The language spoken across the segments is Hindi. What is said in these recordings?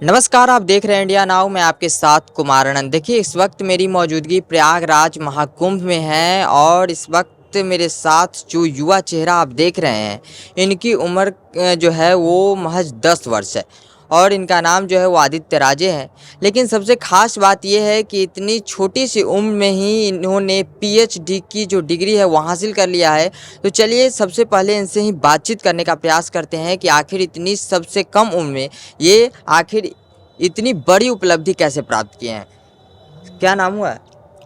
नमस्कार, आप देख रहे हैं इंडिया नाउ। मैं आपके साथ कुमार आनंद। देखिए, इस वक्त मेरी मौजूदगी प्रयागराज महाकुंभ में है और इस वक्त मेरे साथ जो युवा चेहरा आप देख रहे हैं, इनकी उम्र जो है वो महज 10 वर्ष है और इनका नाम जो है वो आदित्य राजे है। लेकिन सबसे ख़ास बात ये है कि इतनी छोटी सी उम्र में ही इन्होंने पीएचडी की जो डिग्री है वो हासिल कर लिया है। तो चलिए सबसे पहले इनसे ही बातचीत करने का प्रयास करते हैं कि आखिर इतनी सबसे कम उम्र में ये आखिर इतनी बड़ी उपलब्धि कैसे प्राप्त किए हैं। क्या नाम हुआ?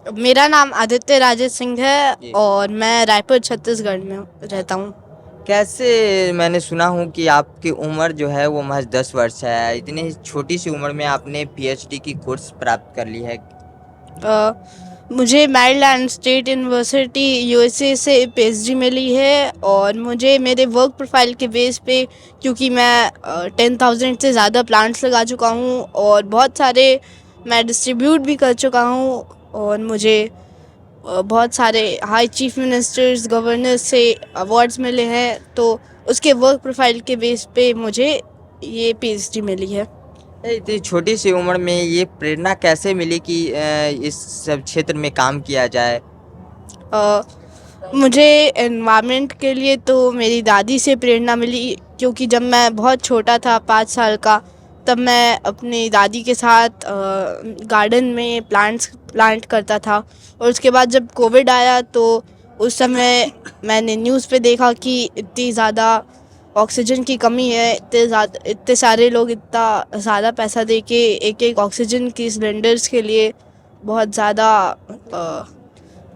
मेरा नाम आदित्य राजे सिंह है जी। और मैं रायपुर छत्तीसगढ़ में रहता हूँ। कैसे? मैंने सुना हूँ कि आपकी उम्र जो है वो महज 10 वर्ष है। इतनी छोटी सी उम्र में आपने पीएचडी की कोर्स प्राप्त कर ली है। अ, मुझे मैरीलैंड स्टेट यूनिवर्सिटी यूएसए से पीएचडी मिली है और मुझे मेरे वर्क प्रोफाइल के बेस पे, क्योंकि मैं 10,000 से ज़्यादा प्लांट्स लगा चुका हूँ और बहुत सारे मैं डिस्ट्रीब्यूट भी कर चुका हूँ और मुझे बहुत सारे हाई चीफ मिनिस्टर्स गवर्नर से अवार्ड्स मिले हैं, तो उसके वर्क प्रोफाइल के बेस पे मुझे ये पीएचडी मिली है। इतनी छोटी सी उम्र में ये प्रेरणा कैसे मिली कि इस सब क्षेत्र में काम किया जाए? अ, मुझे एनवायरनमेंट के लिए तो मेरी दादी से प्रेरणा मिली, क्योंकि जब मैं बहुत छोटा था 5 साल का, तब मैं अपनी दादी के साथ गार्डन में प्लांट करता था। और उसके बाद जब कोविड आया तो उस समय मैंने न्यूज़ पे देखा कि इतनी ज़्यादा ऑक्सीजन की कमी है, इतने सारे लोग इतना ज़्यादा पैसा दे के एक एक ऑक्सीजन की सिलेंडर्स के लिए बहुत ज़्यादा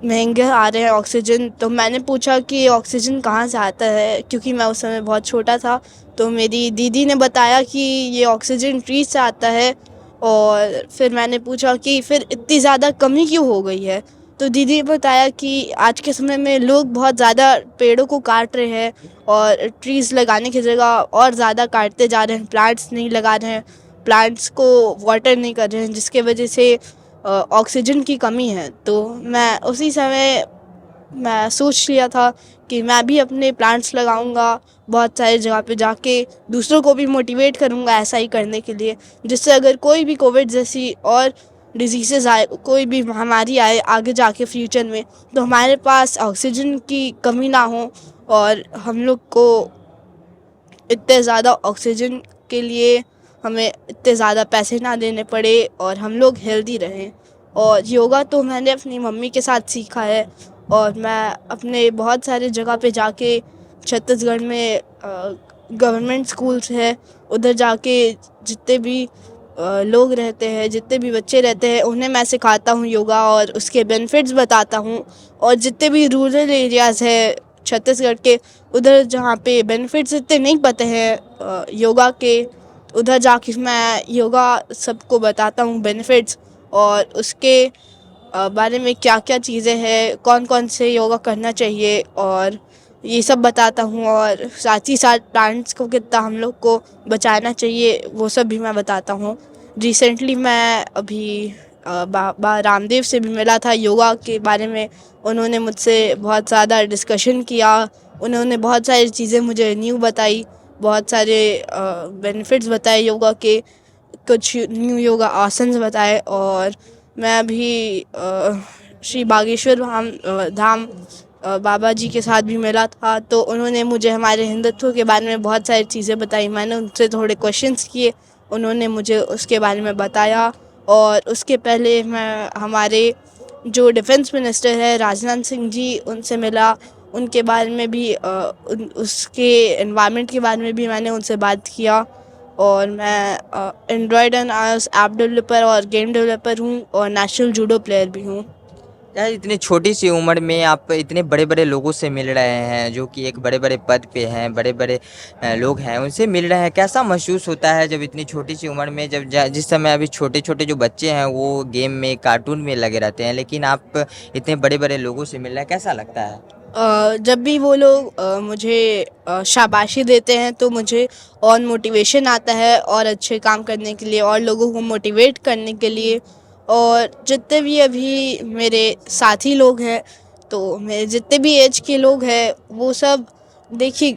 महंगे आ रहे हैं ऑक्सीजन। तो मैंने पूछा कि ऑक्सीजन कहाँ से आता है, क्योंकि मैं उस समय बहुत छोटा था। तो मेरी दीदी ने बताया कि ये ऑक्सीजन ट्री से आता है। और फिर मैंने पूछा कि फिर इतनी ज़्यादा कमी क्यों हो गई है। तो दीदी ने बताया कि आज के समय में लोग बहुत ज़्यादा पेड़ों को काट रहे हैं और ट्रीज़ लगाने की जगह और ज़्यादा काटते जा रहे हैं, प्लांट्स नहीं लगा रहे हैं, प्लांट्स को वाटर नहीं कर रहे हैं, जिसके वजह से ऑक्सीजन की कमी है। तो मैं उसी समय मैं सोच लिया था कि मैं भी अपने प्लांट्स लगाऊंगा, बहुत सारी जगह पे जाके दूसरों को भी मोटिवेट करूंगा ऐसा ही करने के लिए, जिससे अगर कोई भी कोविड जैसी और डिजीज़ेज आए, कोई भी महामारी आए आगे जाके फ्यूचर में, तो हमारे पास ऑक्सीजन की कमी ना हो और हम लोग को इतने ज़्यादा ऑक्सीजन के लिए हमें इतने ज़्यादा पैसे ना देने पड़े और हम लोग हेल्दी रहें। और योगा तो मैंने अपनी मम्मी के साथ सीखा है और मैं अपने बहुत सारे जगह पे जाके छत्तीसगढ़ में गवर्नमेंट स्कूल्स है, उधर जाके जितने भी लोग रहते हैं, जितने भी बच्चे रहते हैं, उन्हें मैं सिखाता हूँ योगा और उसके बेनिफिट्स बताता हूँ। और जितने भी रूरल एरियाज़ है छत्तीसगढ़ के, उधर जहाँ पे बेनिफिट्स इतने नहीं पते हैं योगा के, उधर जाके मैं योगा सबको बताता हूँ बेनिफिट्स और उसके बारे में क्या क्या चीज़ें हैं, कौन कौन से योगा करना चाहिए, और ये सब बताता हूँ। और साथ ही साथ प्लांट्स को कितना हम लोग को बचाना चाहिए वो सब भी मैं बताता हूँ। रिसेंटली मैं अभी बाबा रामदेव से भी मिला था योगा के बारे में। उन्होंने मुझसे बहुत ज़्यादा डिस्कशन किया, उन्होंने बहुत सारी चीज़ें मुझे न्यू बताई, बहुत सारे बेनिफिट्स बताए योगा के, कुछ न्यू योगा आसन्स बताए। और मैं अभी श्री बागेश्वर धाम बाबा जी के साथ भी मिला था, तो उन्होंने मुझे हमारे हिंदुत्व के बारे में बहुत सारी चीज़ें बताई। मैंने उनसे थोड़े क्वेश्चंस किए, उन्होंने मुझे उसके बारे में बताया। और उसके पहले मैं हमारे जो डिफेंस मिनिस्टर है राजनाथ सिंह जी, उनसे मिला, उनके बारे में भी उसके एनवायरनमेंट के बारे में भी मैंने उनसे बात किया। और मैं Android and iOS app developer और गेम डेवलपर हूँ और नेशनल जूडो प्लेयर भी हूँ। यार, इतनी छोटी सी उम्र में आप इतने बड़े बड़े लोगों से मिल रहे हैं जो कि एक बड़े बड़े पद पे हैं, बड़े बड़े लोग हैं, उनसे मिल रहे हैं। कैसा महसूस होता है जब इतनी छोटी सी उम्र में, जब जिस समय अभी छोटे छोटे जो बच्चे हैं वो गेम में कार्टून में लगे रहते हैं, लेकिन आप इतने बड़े बड़े लोगों से मिल रहे हैं, कैसा लगता है? जब भी वो लोग मुझे शाबाशी देते हैं तो मुझे और मोटिवेशन आता है और अच्छे काम करने के लिए और लोगों को मोटिवेट करने के लिए। और जितने भी अभी मेरे साथी लोग हैं, तो मेरे जितने भी एज के लोग हैं, वो सब देखिए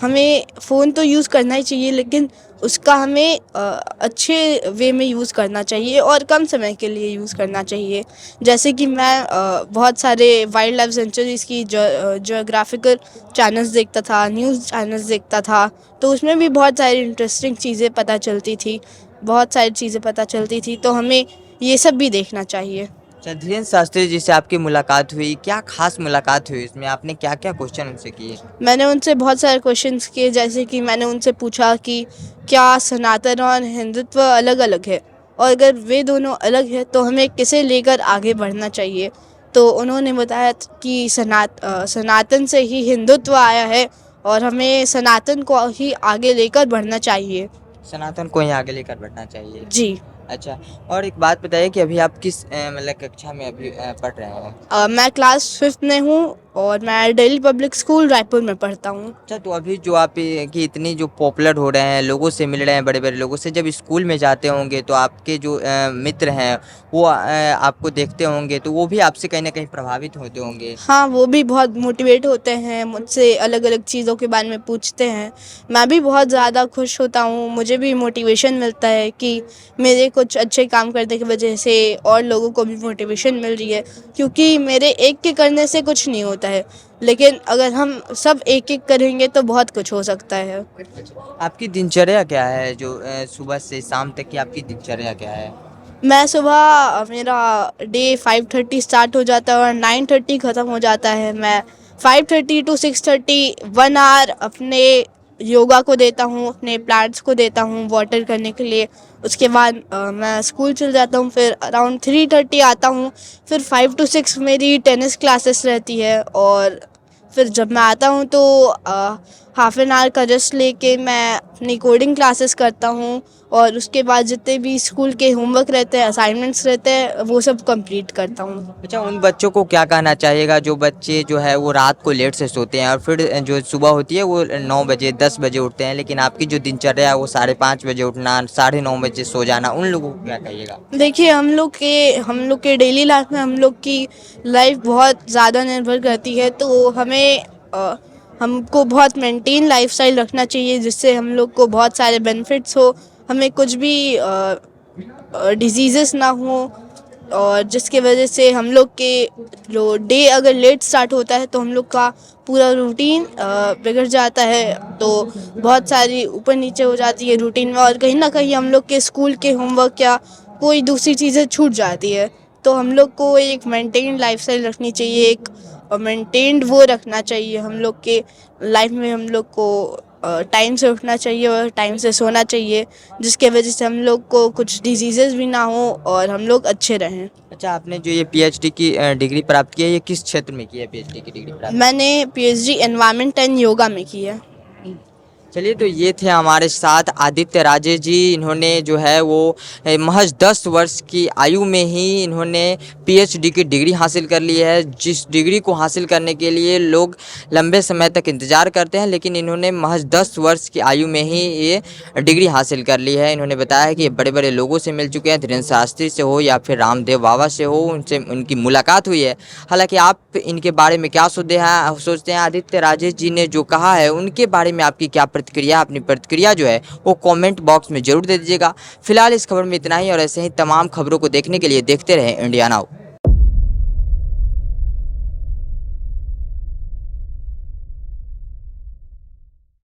हमें फ़ोन तो यूज़ करना ही चाहिए, लेकिन उसका हमें अच्छे वे में यूज़ करना चाहिए और कम समय के लिए यूज़ करना चाहिए। जैसे कि मैं बहुत सारे वाइल्ड लाइफ सेंचुरीज़ की ज्योग्राफिकल चैनल्स देखता था, न्यूज़ चैनल्स देखता था, तो उसमें भी बहुत सारी इंटरेस्टिंग चीज़ें पता चलती थी, बहुत सारी चीज़ें पता चलती थी, तो हमें ये सब भी देखना चाहिए। अच्छा, धीरेन्द्र शास्त्री जी से आपकी मुलाकात हुई, क्या खास मुलाकात हुई इसमें? आपने क्या-क्या क्वेश्चन उनसे किए? मैंने उनसे बहुत सारे क्वेश्चंस किए, जैसे कि मैंने उनसे पूछा कि क्या सनातन और हिंदुत्व अलग-अलग है, और अगर वे दोनों अलग है तो हमें किसे लेकर आगे बढ़ना चाहिए। तो उन्होंने बताया कि सनातन से ही हिंदुत्व आया है और हमें सनातन को ही आगे लेकर बढ़ना चाहिए। सनातन को ही आगे लेकर बढ़ना चाहिए। जी। अच्छा, और एक बात बताइए कि अभी आप किस मतलब कक्षा में अभी पढ़ रहे हैं? मैं क्लास 5th में हूँ और मैं दिल्ली पब्लिक स्कूल रायपुर में पढ़ता हूँ। अच्छा, तो अभी जो आप कि इतनी जो पॉपुलर हो रहे हैं, लोगों से मिल रहे हैं, बड़े-बड़े लोगों से, जब स्कूल में जाते होंगे तो आपके जो मित्र हैं वो आपको देखते होंगे तो वो भी आपसे कहीं न कहीं प्रभावित होते होंगे। हाँ, वो भी बहुत मोटिवेट होते हैं, मुझसे अलग-अलग चीज़ों के बारे में पूछते हैं। मैं भी बहुत ज़्यादा खुश होता हूँ, मुझे भी मोटिवेशन मिलता है कि मेरे कुछ अच्छे काम करने की वजह से और लोगों को भी मोटिवेशन मिल रही है, क्योंकि मेरे एक के करने से कुछ नहीं होता है, लेकिन अगर हम सब एक-एक करेंगे तो बहुत कुछ हो सकता है। आपकी दिनचर्या क्या है जो सुबह से शाम तक की आपकी दिनचर्या क्या है? मैं सुबह मेरा डे 5:30 स्टार्ट हो जाता है और 9:30 ख़त्म हो जाता है। मैं 5:30 टू 6:30 1 आवर अपने योगा को देता हूँ, अपने प्लांट्स को देता हूँ वाटर करने के लिए। उसके बाद मैं स्कूल चल जाता हूँ, फिर अराउंड 3:30 आता हूँ। फिर 5 टू 6 मेरी टेनिस क्लासेस रहती है, और फिर जब मैं आता हूँ तो हाफ़ एन आवर का रेस्ट लेके मैं अपनी कोडिंग क्लासेस करता हूँ, और उसके बाद जितने भी स्कूल के होमवर्क रहते हैं, असाइनमेंट्स रहते हैं, वो सब कंप्लीट करता हूँ। अच्छा, उन बच्चों को क्या कहना चाहिएगा जो बच्चे जो है वो रात को लेट से सोते हैं और फिर जो सुबह होती है वो 9 बजे 10 बजे उठते हैं, लेकिन आपकी जो दिनचर्या है वो 5:30 बजे उठना, 9:30 बजे सो जाना, उन लोगों को क्या कहिएगा? देखिए हम लोग के डेली लाइफ में हम लोग की लाइफ बहुत ज़्यादा निर्भर करती है, तो हमको बहुत मेंटेन लाइफस्टाइल रखना चाहिए, जिससे हम लोग को बहुत सारे बेनिफिट्स हो, हमें कुछ भी डिजीज़ेस ना हो, और जिसके वजह से हम लोग के जो डे अगर लेट स्टार्ट होता है तो हम लोग का पूरा रूटीन बिगड़ जाता है, तो बहुत सारी ऊपर नीचे हो जाती है रूटीन में, और कहीं ना कहीं हम लोग के स्कूल के होमवर्क या कोई दूसरी चीज़ें छूट जाती है। तो हम लोग को एक मेंटेन लाइफस्टाइल रखनी चाहिए, एक मेंटेन्ड वो रखना चाहिए हम लोग के लाइफ में। हम लोग को टाइम से उठना चाहिए और टाइम से सोना चाहिए, जिसके वजह से हम लोग को कुछ डिजीज़ेस भी ना हो और हम लोग अच्छे रहें। अच्छा, आपने जो ये पीएचडी की डिग्री प्राप्त की है, ये किस क्षेत्र में की है पीएचडी की डिग्री प्राप्त? मैंने पीएचडी एनवायरनमेंट एंड योगा में की है। चलिए, तो ये थे हमारे साथ आदित्य राजे जी। इन्होंने जो है वो महज 10 वर्ष की आयु में ही इन्होंने पीएचडी की डिग्री हासिल कर ली है, जिस डिग्री को हासिल करने के लिए लोग लंबे समय तक इंतज़ार करते हैं, लेकिन इन्होंने महज 10 वर्ष की आयु में ही ये डिग्री हासिल कर ली है। इन्होंने बताया कि ये बड़े-बड़े लोगों से मिल चुके हैं, धीरेन्द्र शास्त्री से हो या फिर रामदेव बाबा से हो, उनसे उनकी मुलाकात हुई है। हालाँकि आप इनके बारे में क्या सोचते हैं आदित्य राजेश जी ने जो कहा है, उनके बारे में आपकी क्या प्रतिक्रिया? अपनी प्रतिक्रिया जो है वो कमेंट बॉक्स में ज़रूर दे दीजिएगा। फिलहाल इस खबर में इतना ही, और ऐसे ही तमाम खबरों को देखने के लिए देखते रहें इंडिया नाउ।